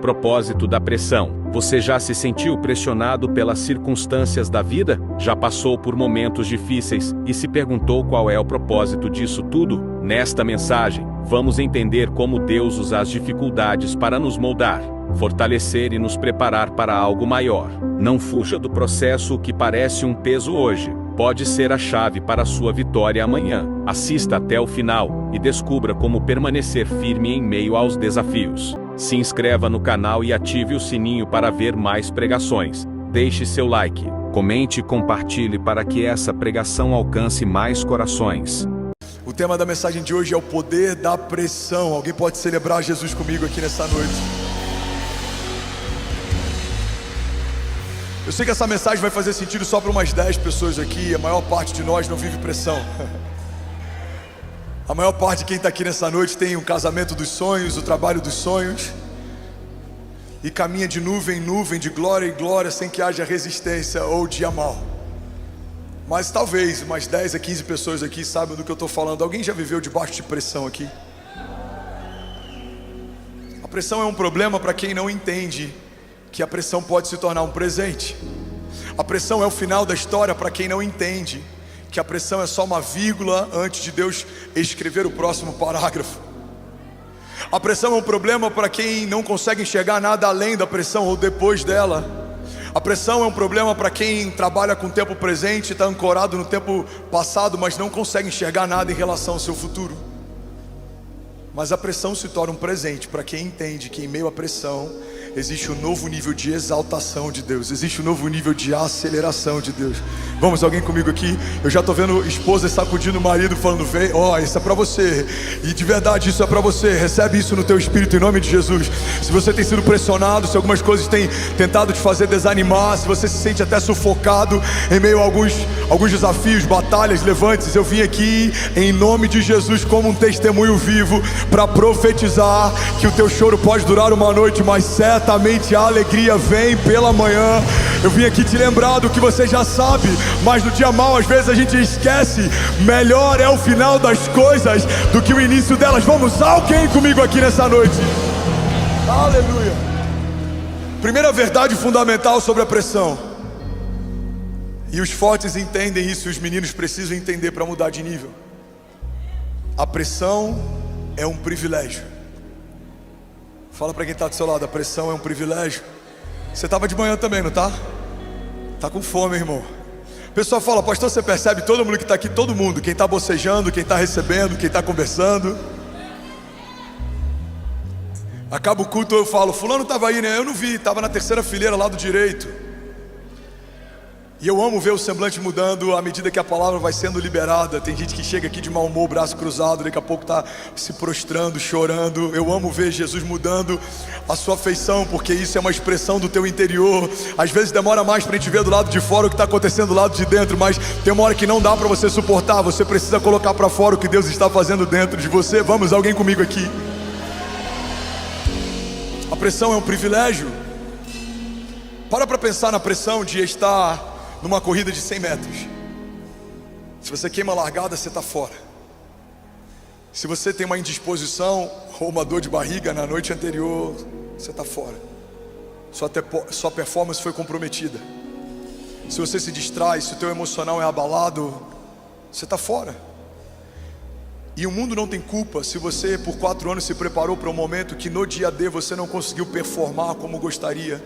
propósito da pressão. Você já se sentiu pressionado pelas circunstâncias da vida? Já passou por momentos difíceis e se perguntou qual é o propósito disso tudo? Nesta mensagem, vamos entender como Deus usa as dificuldades para nos moldar, fortalecer e nos preparar para algo maior. Não fuja do processo. O que parece um peso hoje pode ser a chave para a sua vitória amanhã. Assista até o final e descubra como permanecer firme em meio aos desafios. Se inscreva no canal e ative o sininho para ver mais pregações. Deixe seu like, comente e compartilhe para que essa pregação alcance mais corações. O tema da mensagem de hoje é o poder da pressão. Alguém pode celebrar Jesus comigo aqui nessa noite? Eu sei que essa mensagem vai fazer sentido só para umas 10 pessoas aqui. A maior parte de nós não vive pressão. A maior parte de quem está aqui nessa noite tem um casamento dos sonhos, o trabalho dos sonhos, e caminha de nuvem em nuvem, de glória em glória, sem que haja resistência ou dia mal. Mas talvez umas 10 a 15 pessoas aqui sabem do que eu estou falando. Alguém já viveu debaixo de pressão aqui? A pressão é um problema para quem não entende que a pressão pode se tornar um presente. A pressão é o final da história para quem não entende que a pressão é só uma vírgula antes de Deus escrever o próximo parágrafo. A pressão é um problema para quem não consegue enxergar nada além da pressão ou depois dela. A pressão é um problema para quem trabalha com o tempo presente, está ancorado no tempo passado, mas não consegue enxergar nada em relação ao seu futuro. Mas a pressão se torna um presente para quem entende que em meio à pressão existe um novo nível de exaltação de Deus, existe um novo nível de aceleração de Deus. Vamos, alguém comigo aqui? Eu já estou vendo esposa sacudindo o marido, falando: vem, ó, isso é para você. E de verdade isso é para você. Recebe isso no teu espírito em nome de Jesus. Se você tem sido pressionado, se algumas coisas têm tentado te fazer desanimar, se você se sente até sufocado em meio a alguns desafios, batalhas, levante-se. Eu vim aqui em nome de Jesus como um testemunho vivo para profetizar que o teu choro pode durar uma noite, mas certamente a alegria vem pela manhã. Eu vim aqui te lembrar do que você já sabe, mas no dia mal às vezes a gente esquece. Melhor é o final das coisas do que o início delas. Vamos, alguém comigo aqui nessa noite? Aleluia. Primeira verdade fundamental sobre a pressão, e os fortes entendem isso, e os meninos precisam entender para mudar de nível. A pressão é um privilégio. Fala para quem está do seu lado: a pressão é um privilégio. Você estava de manhã também, não tá? Tá com fome, irmão. O pessoal fala: pastor, você percebe todo mundo que está aqui, todo mundo, quem está bocejando, quem está recebendo, quem está conversando. Acaba o culto, eu falo: fulano estava aí, né? Eu não vi, estava na terceira fileira lá do direito. E eu amo ver o semblante mudando à medida que a palavra vai sendo liberada. Tem gente que chega aqui de mau humor, braço cruzado, daqui a pouco está se prostrando, chorando. Eu amo ver Jesus mudando a sua feição, porque isso é uma expressão do teu interior. Às vezes demora mais para a gente ver do lado de fora o que está acontecendo do lado de dentro, mas tem uma hora que não dá para você suportar. Você precisa colocar para fora o que Deus está fazendo dentro de você. Vamos, alguém comigo aqui? A pressão é um privilégio. Para pensar na pressão de estar numa corrida de 100 metros. Se você queima a largada, você está fora. Se você tem uma indisposição ou uma dor de barriga na noite anterior, você está fora. Sua performance foi comprometida. Se você se distrai, se o teu emocional é abalado, você está fora. E o mundo não tem culpa se você por 4 anos se preparou para um momento que no dia D você não conseguiu performar como gostaria,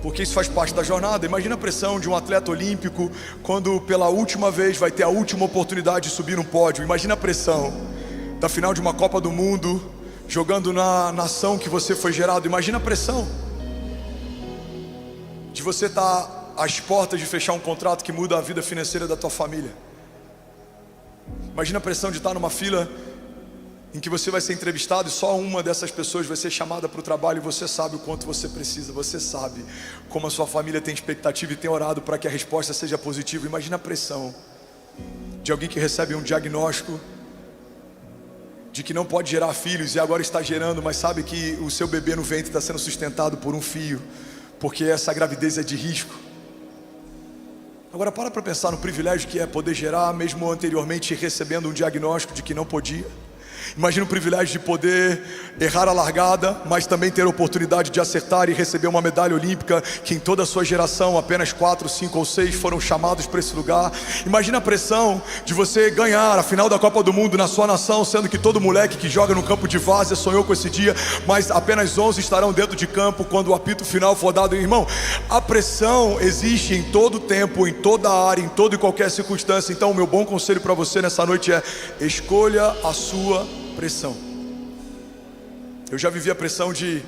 porque isso faz parte da jornada. Imagina a pressão de um atleta olímpico quando pela última vez vai ter a última oportunidade de subir um pódio. Imagina a pressão da final de uma Copa do Mundo, jogando na nação que você foi gerado. Imagina a pressão de você estar às portas de fechar um contrato que muda a vida financeira da tua família. Imagina a pressão de estar numa fila em que você vai ser entrevistado e só uma dessas pessoas vai ser chamada para o trabalho, e você sabe o quanto você precisa, você sabe como a sua família tem expectativa e tem orado para que a resposta seja positiva. Imagina a pressão de alguém que recebe um diagnóstico de que não pode gerar filhos e agora está gerando, mas sabe que o seu bebê no ventre está sendo sustentado por um fio, porque essa gravidez é de risco. Agora para pensar no privilégio que é poder gerar, mesmo anteriormente recebendo um diagnóstico de que não podia. Imagina o privilégio de poder errar a largada, mas também ter a oportunidade de acertar e receber uma medalha olímpica, que em toda a sua geração apenas 4, 5 ou 6 foram chamados para esse lugar. Imagina a pressão de você ganhar a final da Copa do Mundo na sua nação, sendo que todo moleque que joga no campo de várzea sonhou com esse dia, mas apenas 11 estarão dentro de campo quando o apito final for dado. Irmão, a pressão existe em todo tempo, em toda área, em toda e qualquer circunstância. Então o meu bom conselho para você nessa noite é: escolha a sua pressão. Eu já vivi a pressão de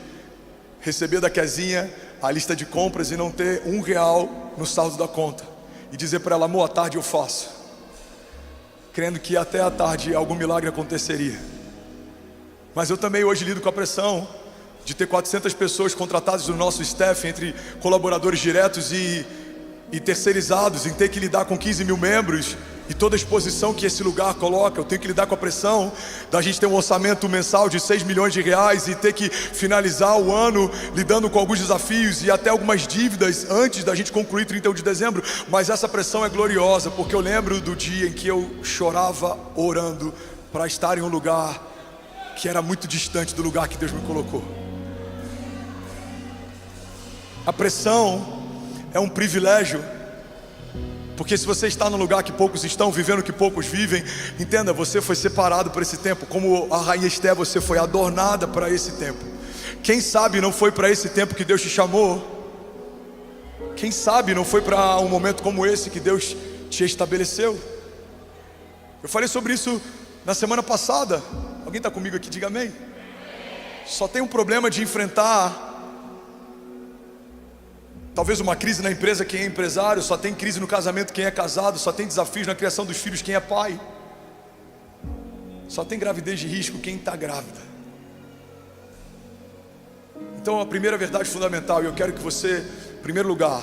receber da Kezinha a lista de compras e não ter R$1 no saldo da conta, e dizer para ela: amor, à tarde eu faço, crendo que até à tarde algum milagre aconteceria. Mas eu também hoje lido com a pressão de ter 400 pessoas contratadas no nosso staff, entre colaboradores diretos e terceirizados, em ter que lidar com 15 mil membros e toda a exposição que esse lugar coloca. Eu tenho que lidar com a pressão da gente ter um orçamento mensal de 6 milhões de reais e ter que finalizar o ano lidando com alguns desafios e até algumas dívidas antes da gente concluir 31 de dezembro. Mas essa pressão é gloriosa, porque eu lembro do dia em que eu chorava orando para estar em um lugar que era muito distante do lugar que Deus me colocou. A pressão é um privilégio, porque se você está num lugar que poucos estão, vivendo o que poucos vivem, entenda, você foi separado para esse tempo. Como a rainha Esté, você foi adornada para esse tempo. Quem sabe não foi para esse tempo que Deus te chamou? Quem sabe não foi para um momento como esse que Deus te estabeleceu? Eu falei sobre isso na semana passada. Alguém está comigo aqui? Diga amém. Só tem um problema de enfrentar talvez uma crise na empresa quem é empresário, só tem crise no casamento quem é casado, só tem desafios na criação dos filhos quem é pai, só tem gravidez de risco quem está grávida. Então a primeira verdade fundamental, e eu quero que você, em primeiro lugar,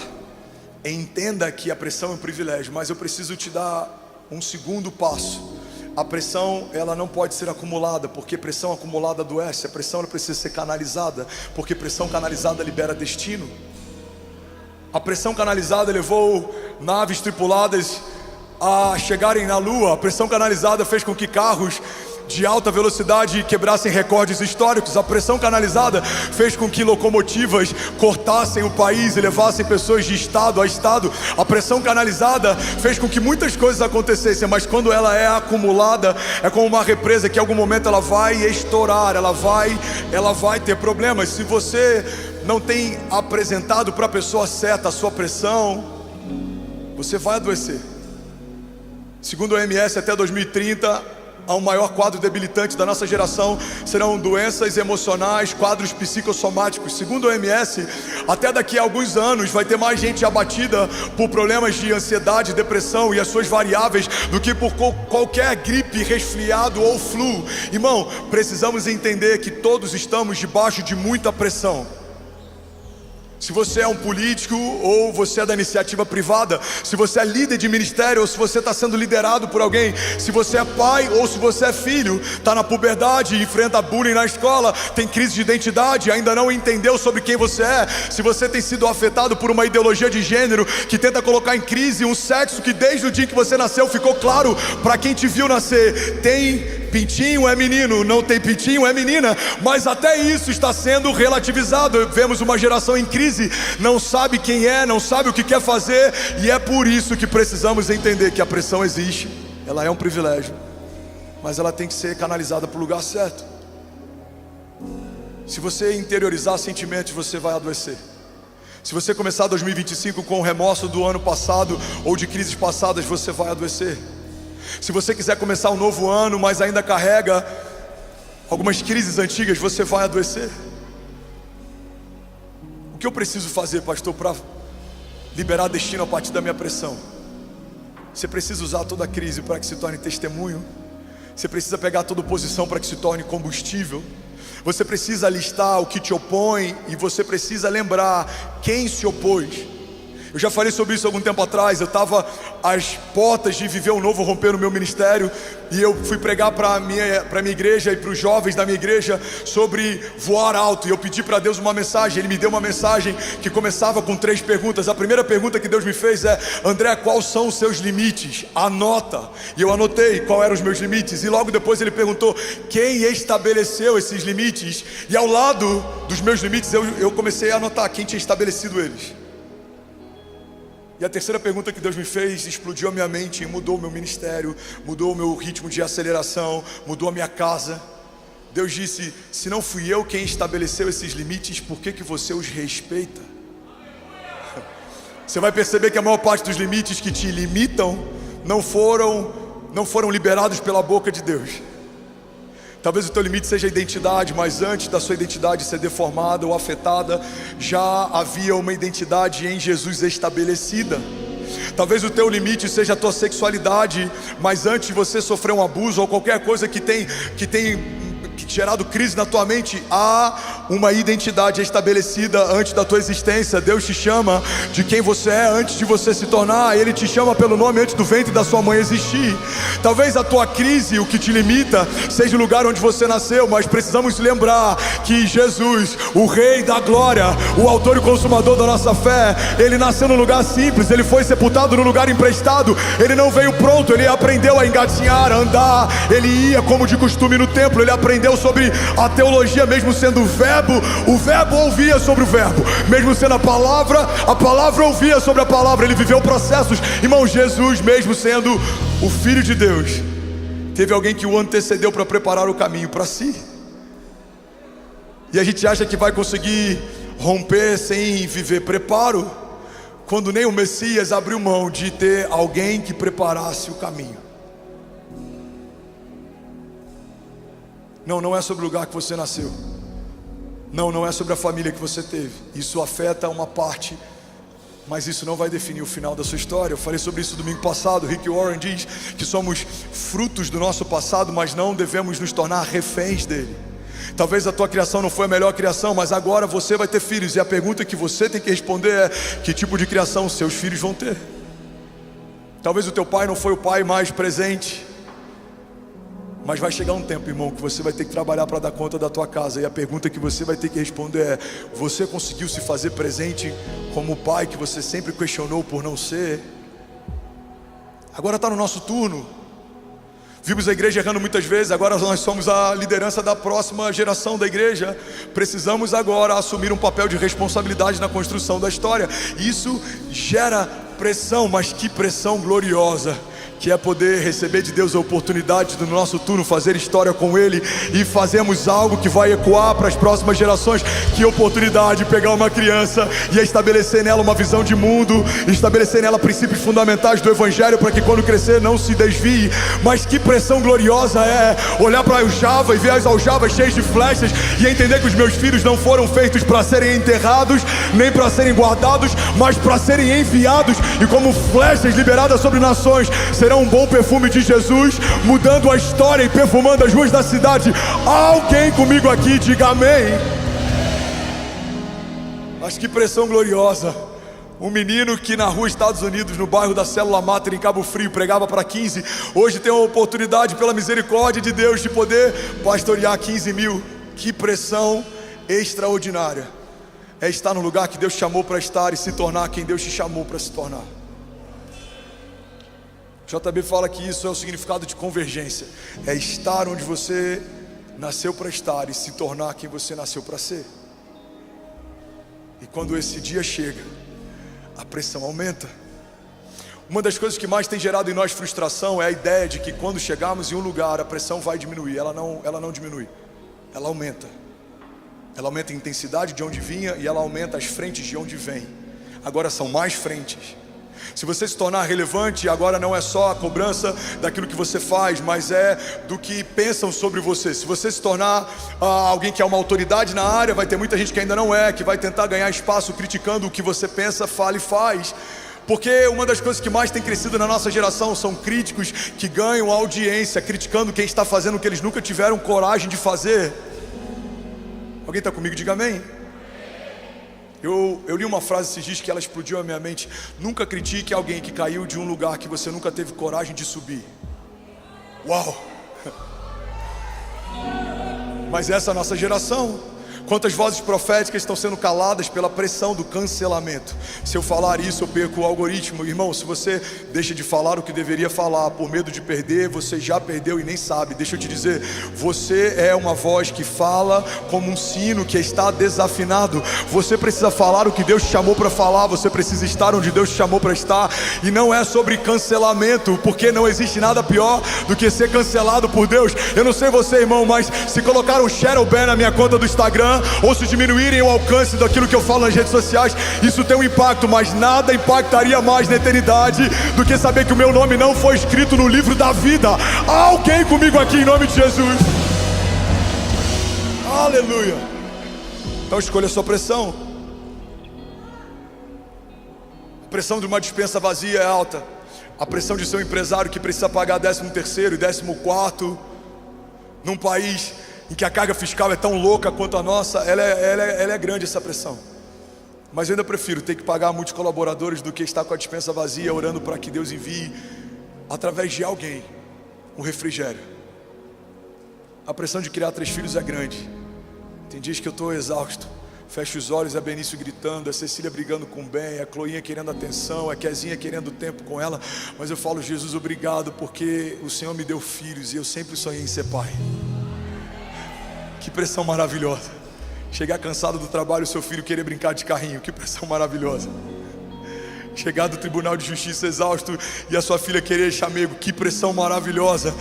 entenda que a pressão é um privilégio, mas eu preciso te dar um segundo passo. A pressão, ela não pode ser acumulada, porque pressão acumulada adoece. A pressão, ela precisa ser canalizada, porque pressão canalizada libera destino. A pressão canalizada levou naves tripuladas a chegarem na lua. A pressão canalizada fez com que carros de alta velocidade quebrassem recordes históricos. A pressão canalizada fez com que locomotivas cortassem o país e levassem pessoas de estado a estado. A pressão canalizada fez com que muitas coisas acontecessem, mas quando ela é acumulada, é como uma represa que em algum momento ela vai estourar, ela vai ter problemas. Se você não tem apresentado para a pessoa certa a sua pressão, você vai adoecer. Segundo a OMS, até 2030, o maior quadro debilitante da nossa geração serão doenças emocionais, quadros psicossomáticos. Segundo a OMS, até daqui a alguns anos vai ter mais gente abatida por problemas de ansiedade, depressão e as suas variáveis do que por qualquer gripe, resfriado ou flu. Irmão, precisamos entender que todos estamos debaixo de muita pressão. Se você é um político ou você é da iniciativa privada, se você é líder de ministério ou se você está sendo liderado por alguém, se você é pai ou se você é filho, está na puberdade, enfrenta bullying na escola, tem crise de identidade, ainda não entendeu sobre quem você é, se você tem sido afetado por uma ideologia de gênero que tenta colocar em crise um sexo que desde o dia que você nasceu ficou claro para quem te viu nascer: tem pintinho é menino, não tem pintinho é menina. Mas até isso está sendo relativizado. Vemos uma geração em crise, não sabe quem é, não sabe o que quer fazer. E é por isso que precisamos entender que a pressão existe. Ela é um privilégio, mas ela tem que ser canalizada para o lugar certo. Se você interiorizar sentimentos, você vai adoecer. Se você começar 2025 com o remorso do ano passado ou de crises passadas, você vai adoecer. Se você quiser começar um novo ano, mas ainda carrega algumas crises antigas, você vai adoecer. O que eu preciso fazer, pastor, para liberar destino a partir da minha pressão? Você precisa usar toda a crise para que se torne testemunho. Você precisa pegar toda oposição para que se torne combustível. Você precisa listar o que te opõe e você precisa lembrar quem se opôs. Eu já falei sobre isso algum tempo atrás. Eu estava às portas de viver um novo romper no meu ministério, e eu fui pregar para a minha igreja e para os jovens da minha igreja sobre voar alto. E eu pedi para Deus uma mensagem. Ele me deu uma mensagem que começava com 3 perguntas. A primeira pergunta que Deus me fez é: André, quais são os seus limites? Anota. E eu anotei quais eram os meus limites. E logo depois ele perguntou: quem estabeleceu esses limites? E ao lado dos meus limites eu comecei a anotar quem tinha estabelecido eles. E a terceira pergunta que Deus me fez explodiu a minha mente, mudou o meu ministério, mudou o meu ritmo de aceleração, mudou a minha casa. Deus disse: se não fui eu quem estabeleceu esses limites, por que você os respeita? Você vai perceber que a maior parte dos limites que te limitam não foram liberados pela boca de Deus. Talvez o teu limite seja a identidade, mas antes da sua identidade ser deformada ou afetada, já havia uma identidade em Jesus estabelecida. Talvez o teu limite seja a tua sexualidade, mas antes de você sofrer um abuso ou qualquer coisa que tem gerado crise na tua mente, há uma identidade estabelecida antes da tua existência. Deus te chama de quem você é antes de você se tornar. Ele te chama pelo nome antes do ventre da sua mãe existir. Talvez a tua crise, o que te limita, seja o lugar onde você nasceu, mas precisamos lembrar que Jesus, o Rei da Glória, o autor e consumador da nossa fé, ele nasceu num lugar simples, ele foi sepultado num lugar emprestado, ele não veio pronto, ele aprendeu a engatinhar, a andar, ele ia como de costume no templo, ele aprendeu sobre a teologia, mesmo sendo o verbo ouvia sobre o verbo, mesmo sendo a palavra ouvia sobre a palavra. Ele viveu processos, irmão. Jesus, mesmo sendo o Filho de Deus, teve alguém que o antecedeu para preparar o caminho para si. E a gente acha que vai conseguir romper sem viver preparo, quando nem o Messias abriu mão de ter alguém que preparasse o caminho. Não é sobre o lugar que você nasceu. Não é sobre a família que você teve. Isso afeta uma parte, mas isso não vai definir o final da sua história. Eu falei sobre isso domingo passado. Rick Warren diz que somos frutos do nosso passado, mas não devemos nos tornar reféns dele. Talvez a tua criação não foi a melhor criação, mas agora você vai ter filhos, e a pergunta que você tem que responder é: que tipo de criação seus filhos vão ter? Talvez o teu pai não foi o pai mais presente, mas vai chegar um tempo, irmão, que você vai ter que trabalhar para dar conta da tua casa. E a pergunta que você vai ter que responder é: você conseguiu se fazer presente como o pai que você sempre questionou por não ser? Agora está no nosso turno. Vimos a igreja errando muitas vezes, agora nós somos a liderança da próxima geração da igreja. Precisamos agora assumir um papel de responsabilidade na construção da história. Isso gera pressão, mas que pressão gloriosa, que é poder receber de Deus a oportunidade do nosso turno fazer história com Ele, e fazemos algo que vai ecoar para as próximas gerações. Que oportunidade pegar uma criança e estabelecer nela uma visão de mundo, estabelecer nela princípios fundamentais do Evangelho, para que quando crescer não se desvie. Mas que pressão gloriosa é olhar para a aljava e ver as aljavas cheias de flechas, e entender que os meus filhos não foram feitos para serem enterrados, nem para serem guardados, mas para serem enviados, e como flechas liberadas sobre nações, serão um bom perfume de Jesus, mudando a história e perfumando as ruas da cidade. Alguém comigo aqui, diga amém. Mas que pressão gloriosa. Um menino que na rua Estados Unidos, no bairro da Célula Mater em Cabo Frio, pregava para 15, hoje tem a oportunidade, pela misericórdia de Deus, de poder pastorear 15 mil. Que pressão extraordinária é estar no lugar que Deus te chamou para estar e se tornar quem Deus te chamou para se tornar. JB fala que isso é o significado de convergência. É estar onde você nasceu para estar e se tornar quem você nasceu para ser. E quando esse dia chega, a pressão aumenta. Uma das coisas que mais tem gerado em nós frustração é a ideia de que quando chegarmos em um lugar, a pressão vai diminuir. Ela não diminui, ela aumenta. Ela aumenta a intensidade de onde vinha, e ela aumenta as frentes de onde vem. Agora são mais frentes. Se você se tornar relevante, agora não é só a cobrança daquilo que você faz, mas é do que pensam sobre você. Se você se tornar alguém que é uma autoridade na área, vai ter muita gente que ainda não é, que vai tentar ganhar espaço criticando o que você pensa, fala e faz. Porque uma das coisas que mais tem crescido na nossa geração são críticos que ganham audiência, criticando quem está fazendo o que eles nunca tiveram coragem de fazer. Alguém está comigo? Diga amém. Eu li uma frase esses dias que ela explodiu a minha mente. Nunca critique alguém que caiu de um lugar que você nunca teve coragem de subir. Uau! Mas essa é a nossa geração. Quantas vozes proféticas estão sendo caladas pela pressão do cancelamento? Se eu falar isso, eu perco o algoritmo. Irmão, se você deixa de falar o que deveria falar por medo de perder, você já perdeu e nem sabe. Deixa eu te dizer, você é uma voz que fala como um sino que está desafinado. Você precisa falar o que Deus te chamou para falar. Você precisa estar onde Deus te chamou para estar. E não é sobre cancelamento, porque não existe nada pior do que ser cancelado por Deus. Eu não sei você, irmão, mas se colocar um shadow ban na minha conta do Instagram, ou se diminuírem o alcance daquilo que eu falo nas redes sociais, isso tem um impacto, mas nada impactaria mais na eternidade do que saber que o meu nome não foi escrito no livro da vida. Há alguém comigo aqui em nome de Jesus? Aleluia. Então escolha a sua pressão. A pressão de uma despensa vazia é alta. A pressão de ser um empresário que precisa pagar 13º e 14º num país em que a carga fiscal é tão louca quanto a nossa, ela é grande, essa pressão. Mas eu ainda prefiro ter que pagar muitos colaboradores do que estar com a despensa vazia, orando para que Deus envie, através de alguém, um refrigério. A pressão de criar 3 filhos é grande. Tem dias que eu estou exausto. Fecho os olhos, é Benício gritando, é Cecília brigando com o Ben, é Chloinha querendo atenção, é Kezinha querendo tempo com ela. Mas eu falo, Jesus, obrigado, porque o Senhor me deu filhos e eu sempre sonhei em ser pai. Que pressão maravilhosa. Chegar cansado do trabalho, o seu filho querer brincar de carrinho. Que pressão maravilhosa. Chegar do Tribunal de Justiça exausto e a sua filha querer chamego. Que pressão maravilhosa.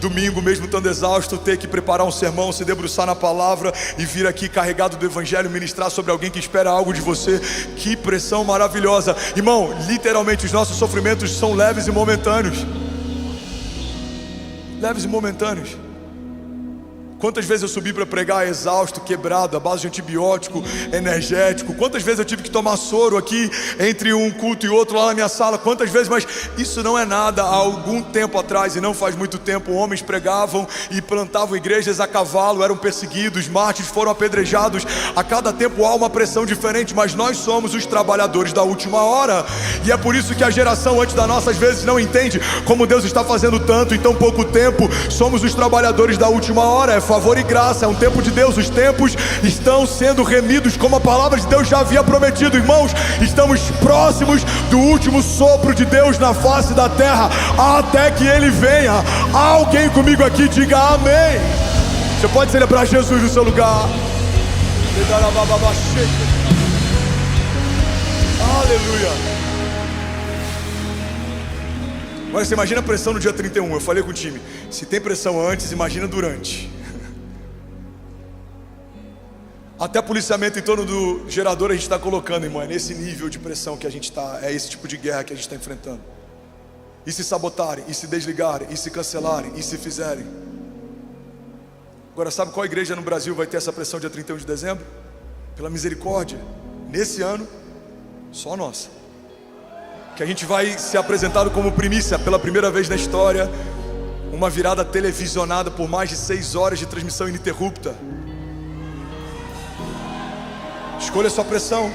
Domingo, mesmo estando exausto, ter que preparar um sermão, se debruçar na palavra e vir aqui carregado do Evangelho, ministrar sobre alguém que espera algo de você. Que pressão maravilhosa. Irmão, literalmente os nossos sofrimentos são leves e momentâneos. Leves e momentâneos. Quantas vezes eu subi para pregar exausto, quebrado, à base de antibiótico, energético. Quantas vezes eu tive que tomar soro aqui entre um culto e outro lá na minha sala. Quantas vezes, mas isso não é nada. Há algum tempo atrás, e não faz muito tempo, homens pregavam e plantavam igrejas a cavalo, eram perseguidos, mártires foram apedrejados. A cada tempo há uma pressão diferente, mas nós somos os trabalhadores da última hora. E é por isso que a geração antes da nossa às vezes não entende como Deus está fazendo tanto em tão pouco tempo. Somos os trabalhadores da última hora. É favor e graça, é um tempo de Deus. Os tempos estão sendo remidos como a palavra de Deus já havia prometido. Irmãos, estamos próximos do último sopro de Deus na face da terra, até que Ele venha. Há alguém comigo aqui? Diga amém. Você pode celebrar Jesus no seu lugar. Aleluia. Agora você imagina a pressão no dia 31. Eu falei com o time, se tem pressão antes, imagina durante. Até policiamento em torno do gerador a gente está colocando, irmão. É nesse nível de pressão que a gente está. É esse tipo de guerra que a gente está enfrentando. E se sabotarem, e se desligarem, e se cancelarem, e se fizerem. Agora, sabe qual igreja no Brasil vai ter essa pressão dia 31 de dezembro? Pela misericórdia, nesse ano, só nossa. Que a gente vai ser apresentado como primícia pela primeira vez na história. Uma virada televisionada por mais de 6 horas de transmissão ininterrupta. Escolha a sua pressão.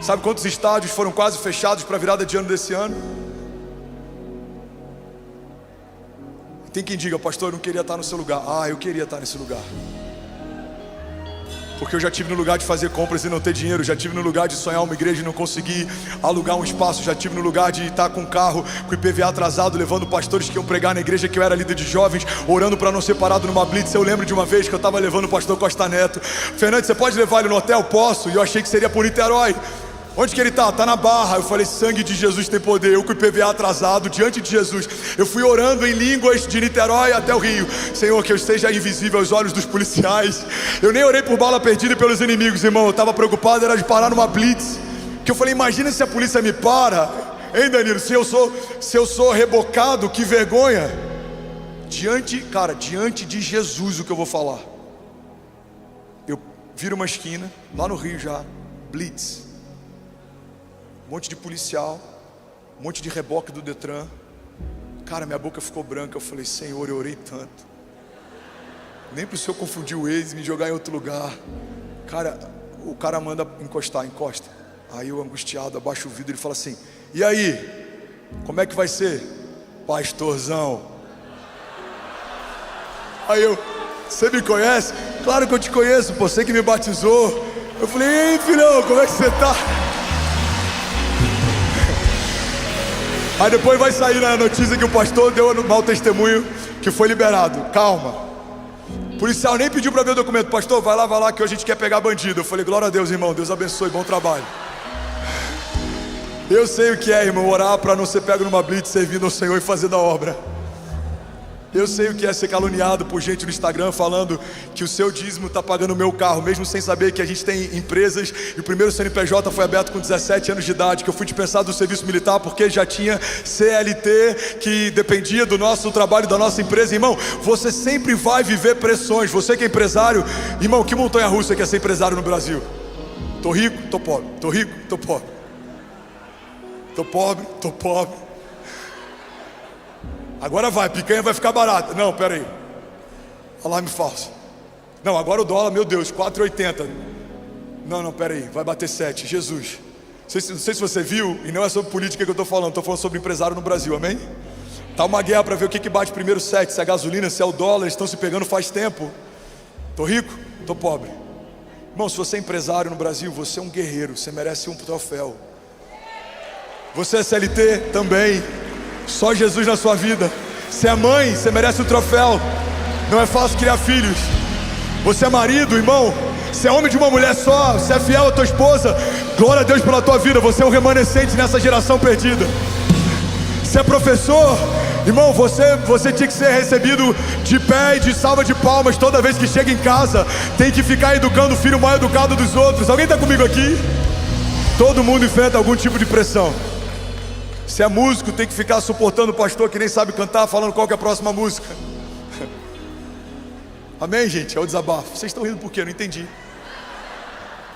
Sabe quantos estádios foram quase fechados para a virada de ano desse ano? Tem quem diga, pastor, eu não queria estar no seu lugar. Ah, eu queria estar nesse lugar. Porque eu já tive no lugar de fazer compras e não ter dinheiro. Já tive no lugar de sonhar uma igreja e não conseguir alugar um espaço. Já tive no lugar de estar com um carro, com o IPVA atrasado, levando pastores que iam pregar na igreja que eu era líder de jovens, orando para não ser parado numa blitz. Eu lembro de uma vez que eu estava levando o pastor Costa Neto. Fernando, você pode levar ele no hotel? Posso. E eu achei que seria por Niterói. Onde que ele está? Está na Barra. Eu falei, sangue de Jesus tem poder. Eu com o IPVA atrasado, diante de Jesus, eu fui orando em línguas de Niterói até o Rio. Senhor, que eu esteja invisível aos olhos dos policiais. Eu nem orei por bala perdida e pelos inimigos, irmão. Eu estava preocupado, era de parar numa blitz. Que eu falei, imagina se a polícia me para. Hein, Danilo? Se eu sou rebocado, que vergonha. Diante de Jesus, o que eu vou falar. Eu viro uma esquina, lá no Rio já, blitz. Um monte de policial, um monte de reboque do Detran. Cara, minha boca ficou branca. Eu falei, Senhor, eu orei tanto. Nem para o Senhor confundir o ex e me jogar em outro lugar. Cara, o cara manda encosta. Aí eu, angustiado, abaixo o vidro, ele fala assim: e aí, como é que vai ser, pastorzão? Aí eu: você me conhece? Claro que eu te conheço, pô, você que me batizou. Eu falei: ei, filhão, como é que você tá? Aí depois vai sair na notícia que o pastor deu um mau testemunho, que foi liberado. Calma. O policial nem pediu para ver o documento. Pastor, vai lá que hoje a gente quer pegar bandido. Eu falei: glória a Deus, irmão, Deus abençoe, bom trabalho. Eu sei o que é, irmão, orar para não ser pego numa blitz, servindo ao Senhor e fazendo a obra. Eu sei o que é ser caluniado por gente no Instagram falando que o seu dízimo está pagando o meu carro, mesmo sem saber que a gente tem empresas e o primeiro CNPJ foi aberto com 17 anos de idade, que eu fui dispensado do serviço militar porque já tinha CLT que dependia do nosso trabalho, da nossa empresa. Irmão, você sempre vai viver pressões. Você que é empresário, irmão, que montanha-russa que é ser empresário no Brasil? Tô rico, tô pobre, tô rico, tô pobre. Tô pobre. Agora vai, picanha vai ficar barata. Não, pera aí. Alarme falso. Não, agora o dólar, meu Deus, 4,80. Não, pera aí, vai bater 7. Jesus. Não sei se você viu, e não é sobre política que eu estou falando sobre empresário no Brasil, amém? Tá uma guerra para ver o que bate primeiro 7, se é a gasolina, se é o dólar, eles estão se pegando faz tempo. Tô rico, tô pobre. Irmão, se você é empresário no Brasil, você é um guerreiro, você merece um troféu. Você é CLT também, só Jesus na sua vida. Você é mãe, você merece um troféu. Não é fácil criar filhos. Você é marido, irmão, você é homem de uma mulher só, você é fiel à tua esposa. Glória a Deus pela tua vida, você é um remanescente nessa geração perdida. Você é professor, irmão, você tinha que ser recebido de pé e de salva de palmas toda vez que chega em casa. Tem que ficar educando o filho mais educado dos outros. Alguém está comigo aqui? Todo mundo enfrenta algum tipo de pressão. Se é músico, tem que ficar suportando o pastor que nem sabe cantar, falando qual que é a próxima música. Amém, gente? É o desabafo. Vocês estão rindo por quê? Eu não entendi.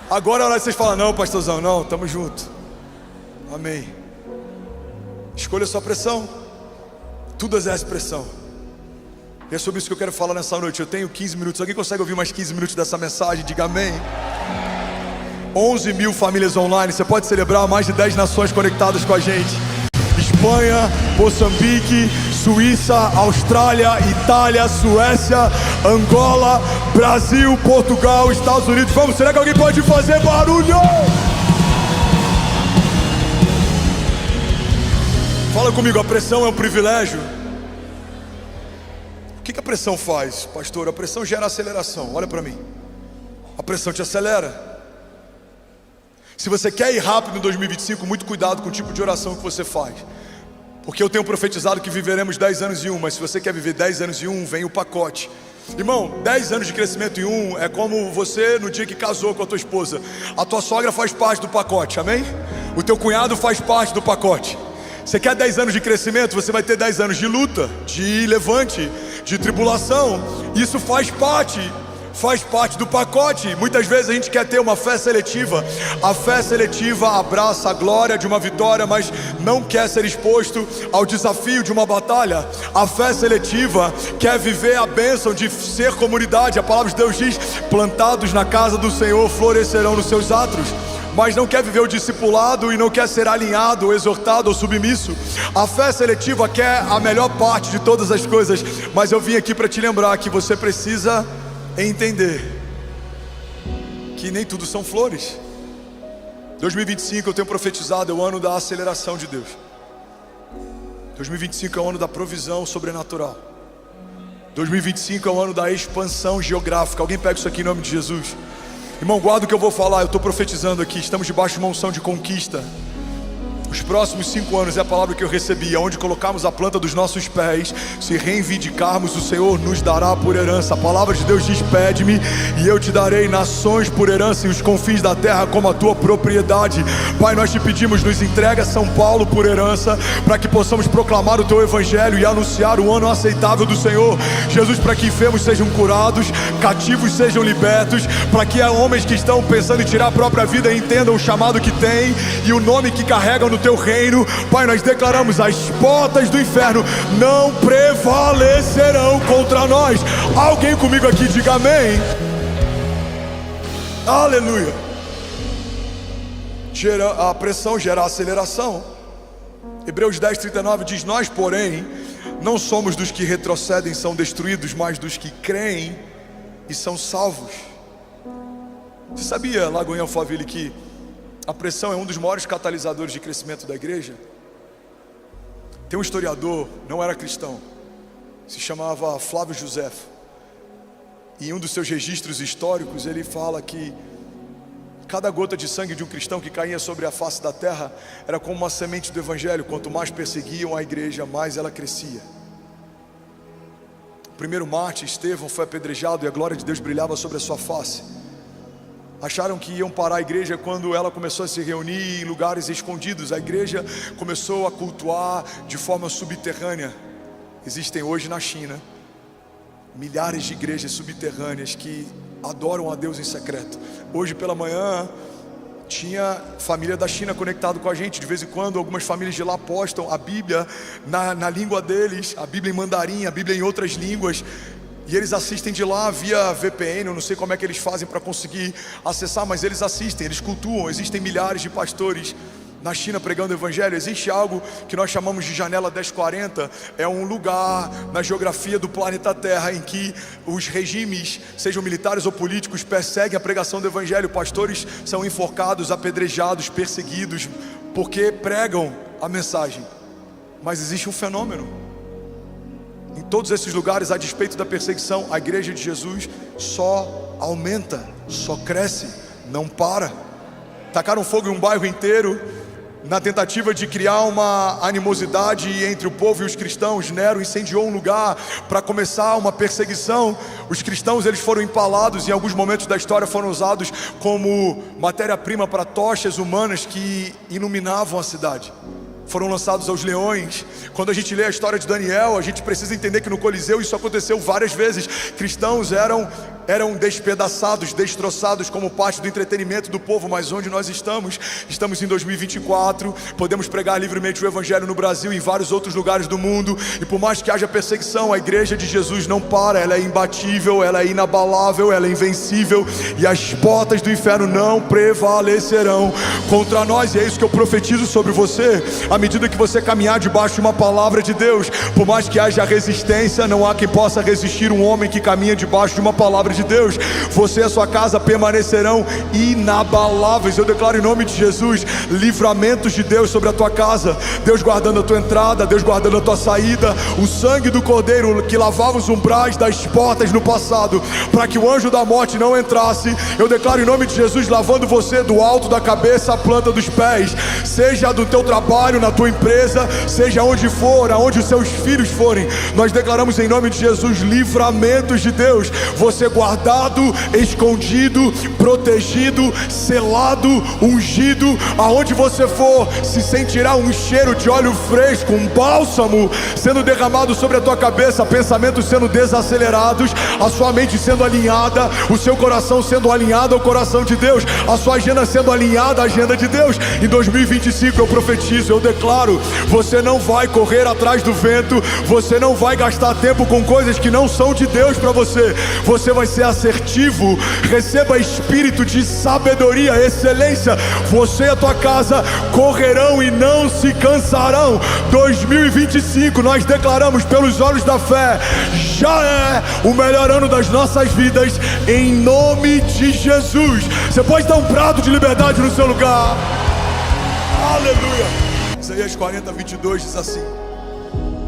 Agora é a hora que vocês falam: não, pastorzão, não, tamo junto. Amém. Escolha a sua pressão. Tudo exerce pressão. E é sobre isso que eu quero falar nessa noite. Eu tenho 15 minutos. Alguém consegue ouvir mais 15 minutos dessa mensagem? Diga amém. 11 mil famílias online. Você pode celebrar mais de 10 nações conectadas com a gente. Espanha, Moçambique, Suíça, Austrália, Itália, Suécia, Angola, Brasil, Portugal, Estados Unidos. Vamos, será que alguém pode fazer barulho? Fala comigo, a pressão é um privilégio. O que a pressão faz, pastor? A pressão gera aceleração. Olha para mim. A pressão te acelera. Se você quer ir rápido em 2025, muito cuidado com o tipo de oração que você faz. Porque eu tenho profetizado que viveremos 10 anos em um, mas se você quer viver 10 anos em um, vem o pacote. Irmão, 10 anos de crescimento em um é como você no dia que casou com a tua esposa. A tua sogra faz parte do pacote, amém? O teu cunhado faz parte do pacote. Você quer 10 anos de crescimento, você vai ter 10 anos de luta, de levante, de tribulação. Isso faz parte do pacote. Muitas vezes a gente quer ter uma fé seletiva. A fé seletiva abraça a glória de uma vitória, mas não quer ser exposto ao desafio de uma batalha. A fé seletiva quer viver a bênção de ser comunidade. A palavra de Deus diz: plantados na casa do Senhor florescerão nos seus átrios. Mas não quer viver o discipulado e não quer ser alinhado, ou exortado ou submisso. A fé seletiva quer a melhor parte de todas as coisas. Mas eu vim aqui para te lembrar que você precisa entender que nem tudo são flores. 2025 eu tenho profetizado, é o ano da aceleração de Deus. 2025 é o ano da provisão sobrenatural. 2025 é o ano da expansão geográfica. Alguém pega isso aqui em nome de Jesus. Irmão, guarda o que eu vou falar. Eu estou profetizando aqui, estamos debaixo de uma unção de conquista. Os próximos 5 anos é a palavra que eu recebi: aonde colocarmos a planta dos nossos pés, se reivindicarmos, o Senhor nos dará por herança. A palavra de Deus diz: pede-me e eu te darei nações por herança e os confins da terra como a tua propriedade. Pai, nós te pedimos, nos entrega São Paulo por herança, para que possamos proclamar o teu evangelho e anunciar o ano aceitável do Senhor. Jesus, para que enfermos sejam curados, cativos sejam libertos, para que homens que estão pensando em tirar a própria vida entendam o chamado que têm e o nome que carregam no teu reino. Pai, nós declaramos: as portas do inferno não prevalecerão contra nós. Alguém comigo aqui diga amém. Aleluia. a pressão gera aceleração. Hebreus 10:39 diz: nós, porém, não somos dos que retrocedem e são destruídos, mas dos que creem e são salvos. Você sabia, Lagoinha Alphaville, que a pressão é um dos maiores catalisadores de crescimento da igreja? Tem um historiador, não era cristão, se chamava Flávio Josefo, e em um dos seus registros históricos ele fala que cada gota de sangue de um cristão que caía sobre a face da terra era como uma semente do evangelho. Quanto mais perseguiam a igreja, mais ela crescia. O primeiro mártir, Estevão, foi apedrejado e a glória de Deus brilhava sobre a sua face. Acharam que iam parar a igreja quando ela começou a se reunir em lugares escondidos. A igreja começou a cultuar de forma subterrânea. Existem hoje na China milhares de igrejas subterrâneas que adoram a Deus em secreto. Hoje pela manhã tinha família da China conectado com a gente. De vez em quando algumas famílias de lá postam a Bíblia na língua deles, a Bíblia em mandarim, a Bíblia em outras línguas, e eles assistem de lá via VPN. Eu não sei como é que eles fazem para conseguir acessar, mas eles assistem, eles cultuam. Existem milhares de pastores na China pregando o evangelho. Existe algo que nós chamamos de janela 1040. É um lugar na geografia do planeta Terra em que os regimes, sejam militares ou políticos, perseguem a pregação do evangelho. Pastores são enforcados, apedrejados, perseguidos, porque pregam a mensagem. Mas existe um fenômeno: em todos esses lugares, a despeito da perseguição, a igreja de Jesus só aumenta, só cresce, não para. Tacaram fogo em um bairro inteiro na tentativa de criar uma animosidade entre o povo e os cristãos. Nero incendiou um lugar para começar uma perseguição. Os cristãos, eles foram empalados, em alguns momentos da história foram usados como matéria-prima para tochas humanas que iluminavam a cidade. Foram lançados aos leões. Quando a gente lê a história de Daniel, a gente precisa entender que no Coliseu isso aconteceu várias vezes. Cristãos eram despedaçados, destroçados como parte do entretenimento do povo. Mas onde nós estamos? Estamos em 2024, podemos pregar livremente o evangelho no Brasil e em vários outros lugares do mundo. E por mais que haja perseguição, a igreja de Jesus não para. Ela é imbatível, ela é inabalável, ela é invencível, e as portas do inferno não prevalecerão contra nós. E é isso que eu profetizo sobre você. À medida que você caminhar debaixo de uma palavra de Deus, por mais que haja resistência, não há quem possa resistir um homem que caminha debaixo de uma palavra de Deus. Você e a sua casa permanecerão inabaláveis. Eu declaro em nome de Jesus livramentos de Deus sobre a tua casa. Deus guardando a tua entrada, Deus guardando a tua saída. O sangue do Cordeiro que lavava os umbrais das portas no passado, para que o anjo da morte não entrasse. Eu declaro em nome de Jesus lavando você do alto da cabeça à planta dos pés. Seja do teu trabalho, na tua empresa, seja onde for, aonde os seus filhos forem, nós declaramos em nome de Jesus livramentos de Deus. Você guardado, escondido, protegido, selado, ungido. Aonde você for, se sentirá um cheiro de óleo fresco, um bálsamo sendo derramado sobre a tua cabeça, pensamentos sendo desacelerados, a sua mente sendo alinhada, o seu coração sendo alinhado ao coração de Deus, a sua agenda sendo alinhada à agenda de Deus. Em 2025 eu profetizo, eu declaro: você não vai correr atrás do vento, você não vai gastar tempo com coisas que não são de Deus para você. Você vai ser assertivo. Receba espírito de sabedoria, excelência. Você e a tua casa correrão e não se cansarão. 2025 nós declaramos pelos olhos da fé, já é o melhor ano das nossas vidas, em nome de Jesus. Você pode dar um brado de liberdade no seu lugar. Aleluia. Isaías 40:22 diz assim: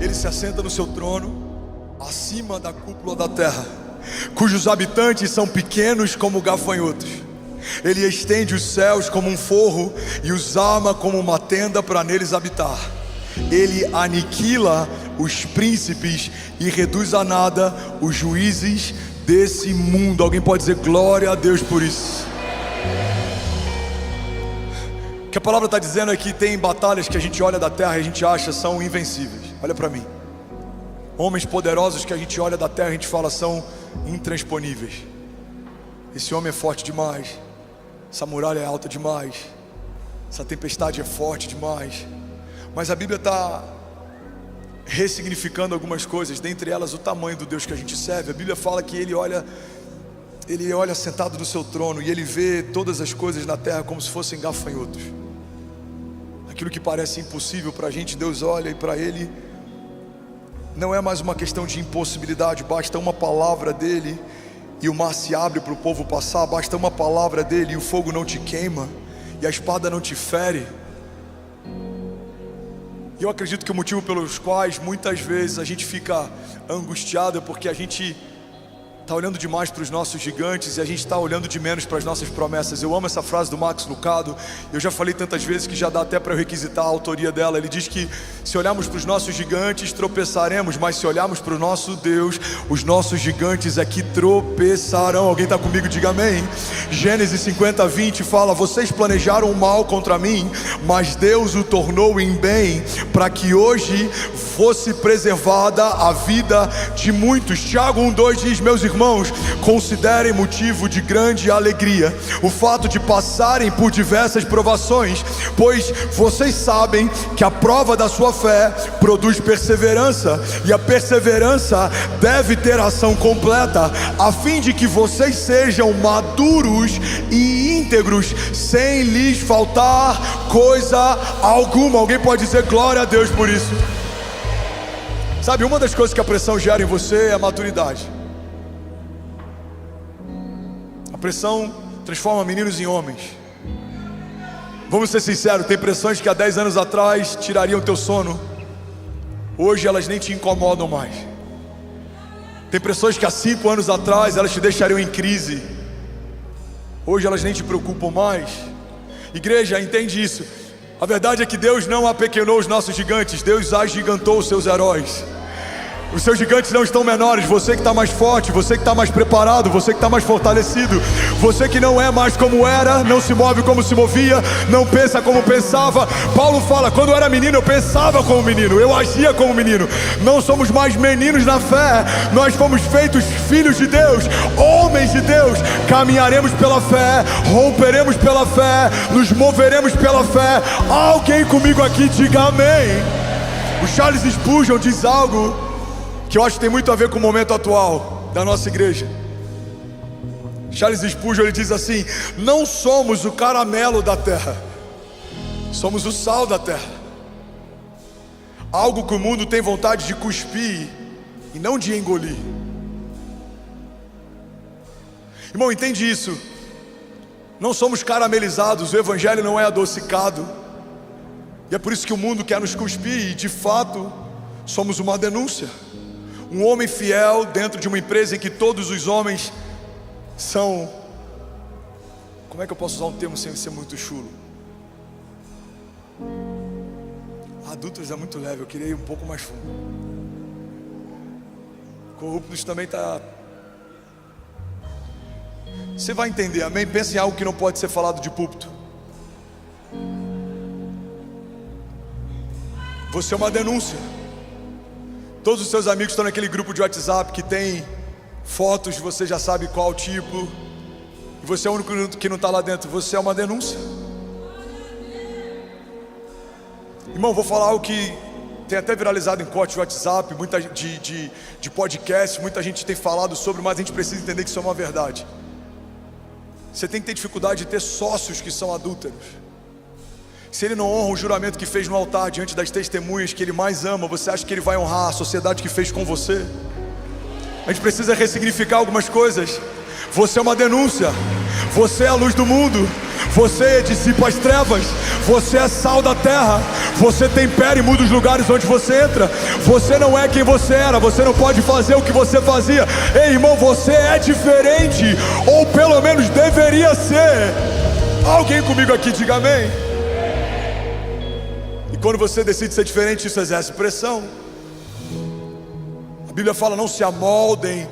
ele se assenta no seu trono, acima da cúpula da terra, cujos habitantes são pequenos como gafanhotos. Ele estende os céus como um forro e os arma como uma tenda para neles habitar. Ele aniquila os príncipes e reduz a nada os juízes desse mundo. Alguém pode dizer glória a Deus por isso? O que a palavra está dizendo é que tem batalhas que a gente olha da terra e a gente acha são invencíveis. Olha para mim. Homens poderosos que a gente olha da terra e a gente fala são intransponíveis. Esse homem é forte demais, essa muralha é alta demais, essa tempestade é forte demais. Mas a Bíblia está ressignificando algumas coisas, dentre elas o tamanho do Deus que a gente serve. A Bíblia fala que Ele olha sentado no seu trono e Ele vê todas as coisas na terra como se fossem gafanhotos. aquilo que parece impossível para a gente, Deus olha e para Ele não é mais uma questão de impossibilidade. Basta uma palavra dEle e o mar se abre para o povo passar. Basta uma palavra dEle e o fogo não te queima e a espada não te fere. E eu acredito que o motivo pelos quais muitas vezes a gente fica angustiado é porque a gente está olhando demais para os nossos gigantes e a gente está olhando de menos para as nossas promessas. Eu amo essa frase do Max Lucado. Eu já falei tantas vezes que já dá até para eu requisitar a autoria dela. Ele diz que se olharmos para os nossos gigantes tropeçaremos, mas se olharmos para o nosso Deus, os nossos gigantes é que tropeçarão. Alguém está comigo? Diga amém. Gênesis 50:20 fala: vocês planejaram o mal contra mim, mas Deus o tornou em bem, para que hoje fosse preservada a vida de muitos. Tiago 1:2 diz: meus irmãos, considerem motivo de grande alegria o fato de passarem por diversas provações, pois vocês sabem que a prova da sua fé produz perseverança, e a perseverança deve ter ação completa, a fim de que vocês sejam maduros e íntegros, sem lhes faltar coisa alguma. Alguém pode dizer glória a Deus por isso? Sabe, uma das coisas que a pressão gera em você é a maturidade. A pressão transforma meninos em homens. Vamos ser sinceros, tem pressões que há 10 anos atrás tirariam teu sono, hoje elas nem te incomodam mais. Tem pressões que há 5 anos atrás elas te deixariam em crise, hoje elas nem te preocupam mais. Igreja, entende isso. A verdade é que Deus não apequenou os nossos gigantes, Deus agigantou os seus heróis. Os seus gigantes não estão menores. Você que está mais forte, você que está mais preparado, você que está mais fortalecido, você que não é mais como era, não se move como se movia, não pensa como pensava. Paulo fala: quando eu era menino eu pensava como menino, eu agia como menino. Não somos mais meninos na fé, nós fomos feitos filhos de Deus, homens de Deus. Caminharemos pela fé, romperemos pela fé, nos moveremos pela fé. Alguém comigo aqui diga amém. O Charles Spurgeon diz algo que eu acho que tem muito a ver com o momento atual da nossa igreja. Charles Spurgeon, ele diz assim: não somos o caramelo da terra, somos o sal da terra. Algo que o mundo tem vontade de cuspir e não de engolir. Irmão, entende isso? Não somos caramelizados, o evangelho não é adocicado. E é por isso que o mundo quer nos cuspir, e de fato somos uma denúncia. Um homem fiel dentro de uma empresa em que todos os homens são... Como é que eu posso usar um termo sem ser muito chulo? Adultos é muito leve, eu queria ir um pouco mais fundo. Corruptos também está... Você vai entender, amém? Pensa em algo que não pode ser falado de púlpito. Você é uma denúncia. Todos os seus amigos estão naquele grupo de WhatsApp que tem fotos, você já sabe qual tipo, e você é o único que não está lá dentro. Você é uma denúncia. Irmão, vou falar algo que tem até viralizado em corte de WhatsApp, de podcast, muita gente tem falado sobre, mas a gente precisa entender que isso é uma verdade. Você tem que ter dificuldade de ter sócios que são adúlteros. Se ele não honra o juramento que fez no altar diante das testemunhas que ele mais ama, você acha que ele vai honrar a sociedade que fez com você? A gente precisa ressignificar algumas coisas. Você é uma denúncia, você é a luz do mundo, você dissipa as trevas, você é sal da terra, você tempera e muda os lugares onde você entra. Você não é quem você era, você não pode fazer o que você fazia. Ei, irmão, você é diferente, ou pelo menos deveria ser. Alguém comigo aqui diga amém. E quando você decide ser diferente, isso exerce pressão. A Bíblia fala: não se amoldem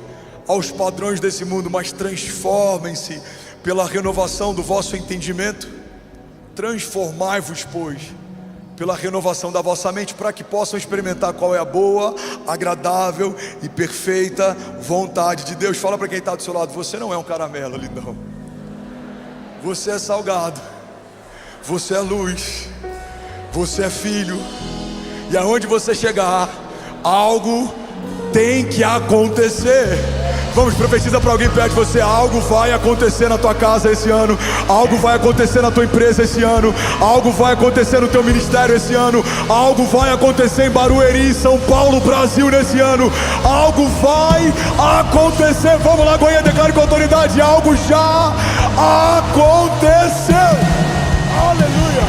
aos padrões desse mundo, mas transformem-se pela renovação do vosso entendimento. Transformai-vos, pois, pela renovação da vossa mente, para que possam experimentar qual é a boa, agradável e perfeita vontade de Deus. Fala para quem está do seu lado: você não é um caramelo, lindão. Você é salgado, você é luz, você é filho. E aonde você chegar, algo tem que acontecer. Vamos, profetiza para alguém perto de você. Algo vai acontecer na tua casa esse ano. Algo vai acontecer na tua empresa esse ano. Algo vai acontecer no teu ministério esse ano. Algo vai acontecer em Barueri, São Paulo, Brasil nesse ano. Algo vai acontecer. Vamos lá, Goiânia, declare com autoridade. Algo já aconteceu. Aleluia.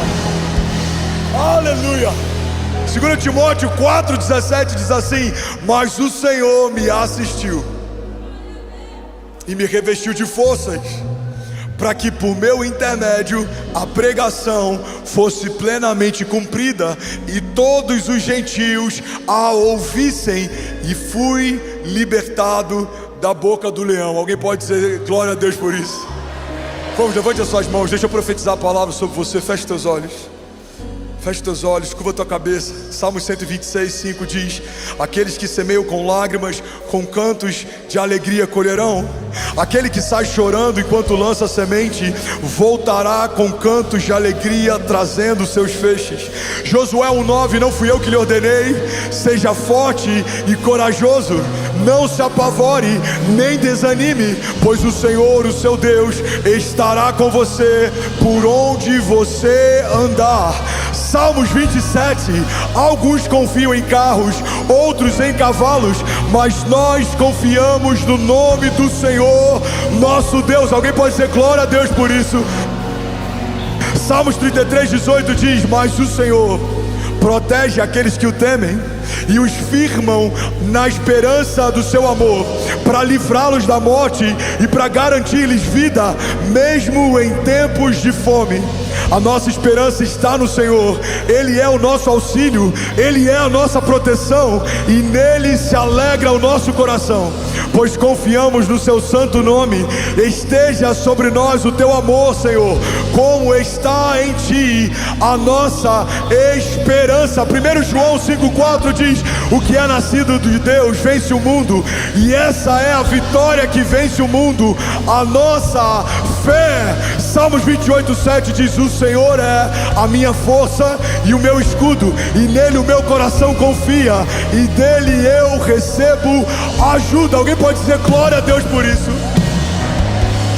Aleluia. 2 Timóteo 4,17 diz assim: mas o Senhor me assistiu e me revestiu de forças, para que por meu intermédio a pregação fosse plenamente cumprida e todos os gentios a ouvissem, e fui libertado da boca do leão. Alguém pode dizer glória a Deus por isso? Vamos, levante as suas mãos, deixa eu profetizar a palavra sobre você. Feche teus olhos. Feche teus olhos, curva tua cabeça. Salmos 126, 5 diz: aqueles que semeiam com lágrimas, com cantos de alegria colherão. Aquele que sai chorando enquanto lança a semente, voltará com cantos de alegria, trazendo seus feixes. Josué 1,9: não fui eu que lhe ordenei, seja forte e corajoso, não se apavore, nem desanime, pois o Senhor, o seu Deus, estará com você por onde você andar. Salmos 27: alguns confiam em carros, outros em cavalos, mas nós confiamos no nome do Senhor, nosso Deus. Alguém pode dizer glória a Deus por isso? Salmos 33:18 diz: mas o Senhor protege aqueles que o temem e os firmam na esperança do seu amor, para livrá-los da morte e para garantir-lhes vida, mesmo em tempos de fome. A nossa esperança está no Senhor. Ele é o nosso auxílio, Ele é a nossa proteção, e nele se alegra o nosso coração, pois confiamos no seu santo nome. Esteja sobre nós o teu amor, Senhor, como está em ti a nossa esperança. 1 João 5,4 diz: o que é nascido de Deus vence o mundo, e essa é a vitória que vence o mundo, a nossa fé. Salmos 28,7 diz: o Senhor é a minha força e o meu escudo, e nele o meu coração confia, e dele eu recebo ajuda. Alguém pode dizer glória a Deus por isso?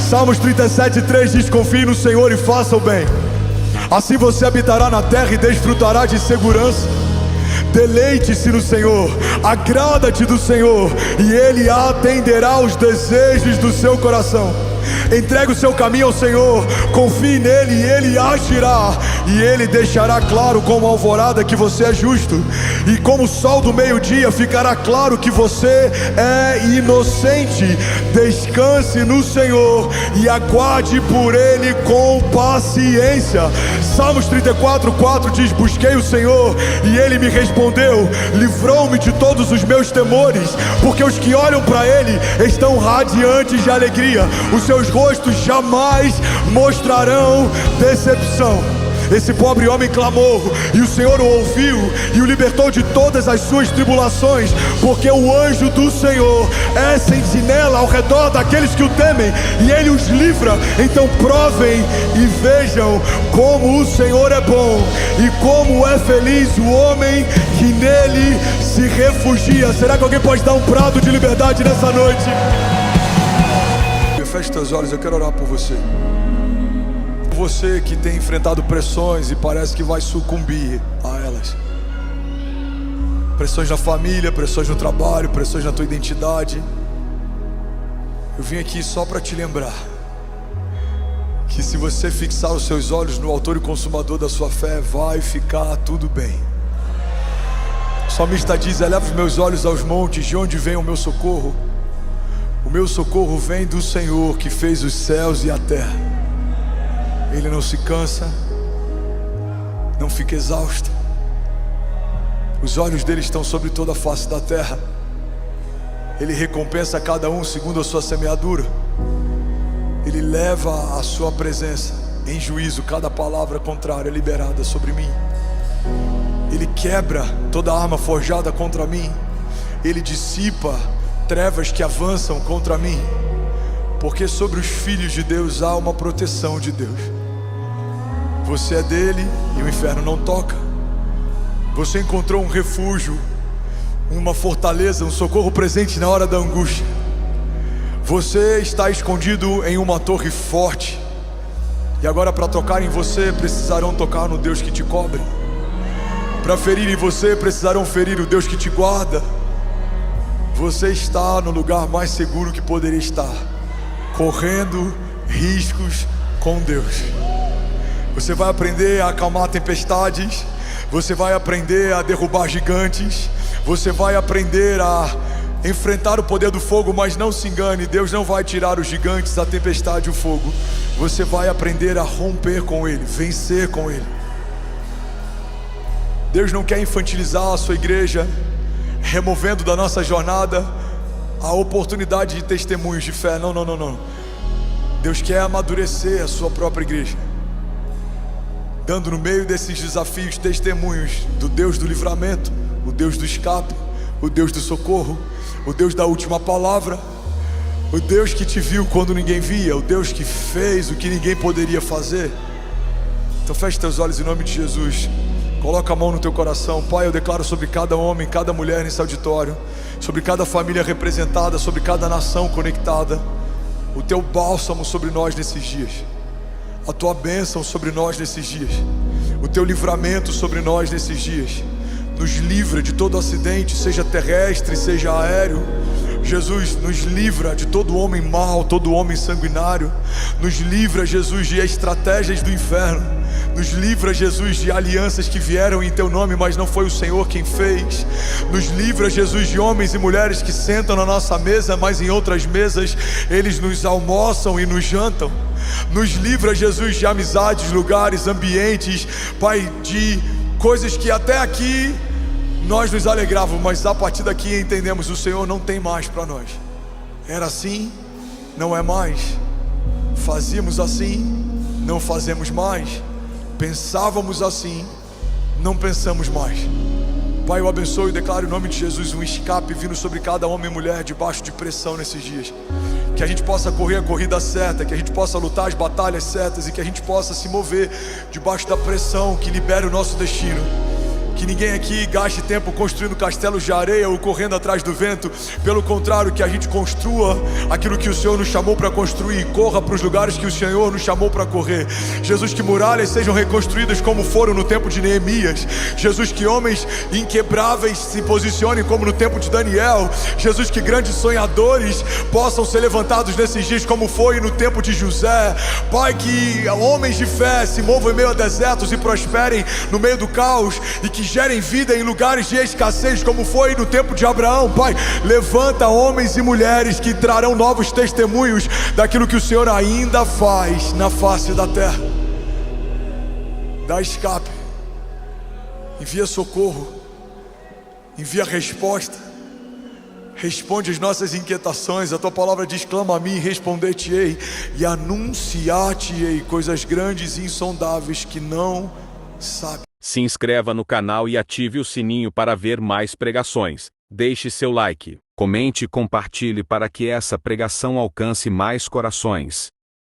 Salmos 37,3 diz: confie no Senhor e faça o bem, assim você habitará na terra e desfrutará de segurança. Deleite-se no Senhor, agrada-te do Senhor, e Ele atenderá os desejos do seu coração. Entregue o seu caminho ao Senhor, confie nele e Ele agirá, e Ele deixará claro como a alvorada que você é justo, e como o sol do meio-dia ficará claro que você é inocente. Descanse no Senhor e aguarde por Ele com paciência. Salmos 34,4 diz: busquei o Senhor e Ele me respondeu, livrou-me de todos os meus temores, porque os que olham para Ele estão radiantes de alegria, os seus rostos jamais mostrarão decepção. Esse pobre homem clamou, e o Senhor o ouviu e o libertou de todas as suas tribulações, porque o anjo do Senhor é sentinela ao redor daqueles que o temem, e Ele os livra. Então provem e vejam como o Senhor é bom, e como é feliz o homem que nele se refugia. Será que alguém pode dar um prato de liberdade nessa noite? Feche teus olhos, eu quero orar por você. Você que tem enfrentado pressões e parece que vai sucumbir a elas. Pressões na família, pressões no trabalho, pressões na tua identidade. Eu vim aqui só para te lembrar que se você fixar os seus olhos no autor e consumador da sua fé, vai ficar tudo bem. O salmista diz: eleva os meus olhos aos montes, de onde vem o meu socorro? O meu socorro vem do Senhor, que fez os céus e a terra. Ele não se cansa, não fica exausto. Os olhos dele estão sobre toda a face da terra. Ele recompensa cada um segundo a sua semeadura. Ele leva a sua presença em juízo cada palavra contrária liberada sobre mim. Ele quebra toda arma forjada contra mim. Ele dissipa trevas que avançam contra mim, porque sobre os filhos de Deus há uma proteção de Deus. Você é dele e o inferno não toca. Você encontrou um refúgio, uma fortaleza, um socorro presente na hora da angústia. Você está escondido em uma torre forte, e agora para tocar em você precisarão tocar no Deus que te cobre. Para ferir em você precisarão ferir o Deus que te guarda. Você está no lugar mais seguro que poderia estar, correndo riscos com Deus. Você vai aprender a acalmar tempestades, você vai aprender a derrubar gigantes, você vai aprender a enfrentar o poder do fogo, mas não se engane, Deus não vai tirar os gigantes, a tempestade e o fogo. Você vai aprender a romper com ele, vencer com ele. Deus não quer infantilizar a sua igreja, removendo da nossa jornada a oportunidade de testemunhos de fé. Não, não, não, não. Deus quer amadurecer a sua própria igreja, dando no meio desses desafios testemunhos do Deus do livramento, o Deus do escape, o Deus do socorro, o Deus da última palavra, o Deus que te viu quando ninguém via, o Deus que fez o que ninguém poderia fazer. Então feche teus olhos em nome de Jesus. Coloca a mão no teu coração. Pai, eu declaro sobre cada homem, cada mulher nesse auditório, sobre cada família representada, sobre cada nação conectada, o teu bálsamo sobre nós nesses dias, a tua bênção sobre nós nesses dias, o teu livramento sobre nós nesses dias. Nos livra de todo acidente, seja terrestre, seja aéreo. Jesus, nos livra de todo homem mau, todo homem sanguinário. Nos livra, Jesus, de estratégias do inferno. Nos livra, Jesus, de alianças que vieram em teu nome, mas não foi o Senhor quem fez. Nos livra, Jesus, de homens e mulheres que sentam na nossa mesa, mas em outras mesas eles nos almoçam e nos jantam. Nos livra, Jesus, de amizades, lugares, ambientes, Pai, de coisas que até aqui nós nos alegrávamos, mas a partir daqui entendemos: o Senhor não tem mais para nós. Era assim, não é mais. Fazíamos assim, não fazemos mais. Pensávamos assim, não pensamos mais. Pai, eu abençoo e declaro em nome de Jesus um escape vindo sobre cada homem e mulher debaixo de pressão nesses dias. Que a gente possa correr a corrida certa, que a gente possa lutar as batalhas certas e que a gente possa se mover debaixo da pressão que libere o nosso destino. Que ninguém aqui gaste tempo construindo castelos de areia ou correndo atrás do vento. Pelo contrário, que a gente construa aquilo que o Senhor nos chamou para construir, corra para os lugares que o Senhor nos chamou para correr. Jesus, que muralhas sejam reconstruídas como foram no tempo de Neemias. Jesus, que homens inquebráveis se posicionem como no tempo de Daniel. Jesus, que grandes sonhadores possam ser levantados nesses dias como foi no tempo de José. Pai, que homens de fé se movam em meio a desertos e prosperem no meio do caos, e que gerem vida em lugares de escassez como foi no tempo de Abraão. Pai, levanta homens e mulheres que trarão novos testemunhos daquilo que o Senhor ainda faz na face da terra. Dá escape, envia socorro, envia resposta, responde as nossas inquietações. A tua palavra diz: clama a mim e responder-te-ei, e anunciar-te-ei coisas grandes e insondáveis que não sabes. Se inscreva no canal e ative o sininho para ver mais pregações. Deixe seu like, comente e compartilhe para que essa pregação alcance mais corações.